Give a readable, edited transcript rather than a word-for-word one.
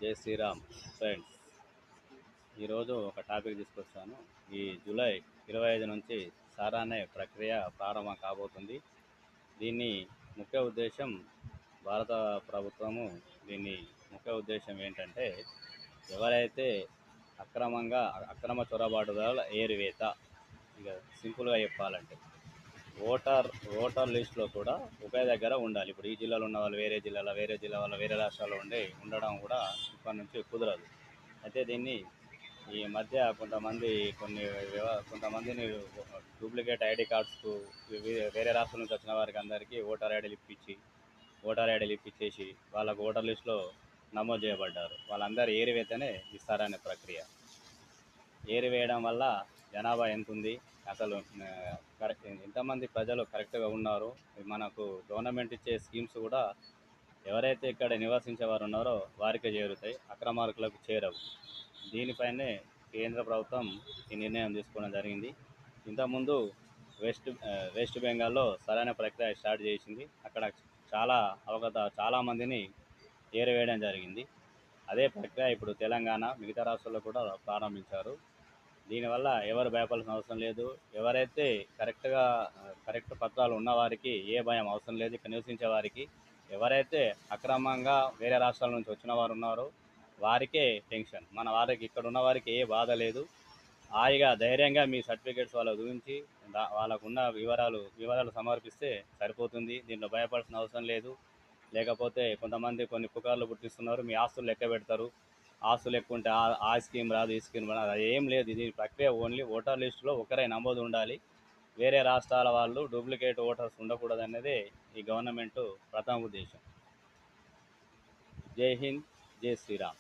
జై శ్రీరామ్ ఫ్రెండ్స్. ఈరోజు ఒక టాపిక్ తీసుకొచ్చాను. ఈ జూలై 25 నుంచి సారా అనే ప్రక్రియ ప్రారంభం కాబోతుంది. దీన్ని ముఖ్య ఉద్దేశం భారత ప్రభుత్వము దీన్ని ముఖ్య ఉద్దేశం ఏంటంటే, ఎవరైతే అక్రమ చొరబాటుదారుల ఏరివేత. ఇక సింపుల్గా చెప్పాలంటే ఓటర్ లిస్టులో కూడా ఒకే దగ్గర ఉండాలి. ఇప్పుడు ఈ జిల్లాలో ఉన్న వాళ్ళు వేరే జిల్లాలో, వేరే జిల్లా వాళ్ళు వేరే రాష్ట్రాల్లో ఉండడం కూడా ఇప్పటి నుంచి కుదరదు. అయితే దీన్ని ఈ మధ్య కొంతమందిని డూప్లికేట్ ఐడి కార్డ్స్కు వేరే రాష్ట్రం నుంచి వచ్చిన వారికి అందరికీ ఓటర్ ఐడీలు ఇప్పించేసి వాళ్ళకు ఓటర్ లిస్టులో నమోదు చేయబడ్డారు. వాళ్ళందరూ ఏరివేతనే ఇస్తారనే ప్రక్రియ. ఏరివేయడం వల్ల జనాభా ఎంత ఉంది, అసలు ఎంతమంది ప్రజలు కరెక్ట్గా ఉన్నారు, మనకు గవర్నమెంట్ ఇచ్చే స్కీమ్స్ కూడా ఎవరైతే ఇక్కడ నివసించేవారు ఉన్నారో వారికే చేరుతాయి, అక్రమార్కులకు చేరవు. దీనిపైనే కేంద్ర ప్రభుత్వం ఈ నిర్ణయం తీసుకోవడం జరిగింది. ఇంతకుముందు వెస్ట్ బెంగాల్లో సరైన ప్రక్రియ స్టార్ట్ చేసింది. అక్కడ చాలా మందిని ఏరివేయడం జరిగింది. అదే ప్రక్రియ ఇప్పుడు తెలంగాణ, మిగతా రాష్ట్రాల్లో కూడా ప్రారంభించారు. దీనివల్ల ఎవరు భయపడాల్సిన అవసరం లేదు. ఎవరైతే కరెక్ట్ పత్రాలు ఉన్నవారికి ఏ భయం అవసరం లేదు. ఇక్కడ నివసించే వారికి, ఎవరైతే అక్రమంగా వేరే రాష్ట్రాల నుంచి వచ్చిన వారు ఉన్నారో వారికే టెన్షన్. మన వారికి, ఇక్కడ ఉన్న వారికి ఏ బాధ లేదు. హాయిగా ధైర్యంగా మీ సర్టిఫికేట్స్ వాళ్ళకు చూపించి వాళ్ళకున్న వివరాలు సమర్పిస్తే సరిపోతుంది. దీంట్లో భయపడాల్సిన అవసరం లేదు. లేకపోతే కొంతమంది కొన్ని పుకార్లు పుట్టిస్తున్నారు, మీ ఆస్తులు లెక్క పెడతారు, ఆస్తులు ఎక్కువ ఉంటే ఆ స్కీమ్ రాదు, ఈ స్కీమ్ రాదు. అది ఏం లేదు. ఇది ప్రక్రియ ఓన్లీ ఓటర్ లిస్టులో ఒకరే నమోదు ఉండాలి. వేరే రాష్ట్రాల వాళ్ళు డూప్లికేట్ ఓటర్స్ ఉండకూడదు అన్నదే ఈ గవర్నమెంట్ ప్రథమ ఉద్దేశం. జై హింద్, జై శ్రీరామ్.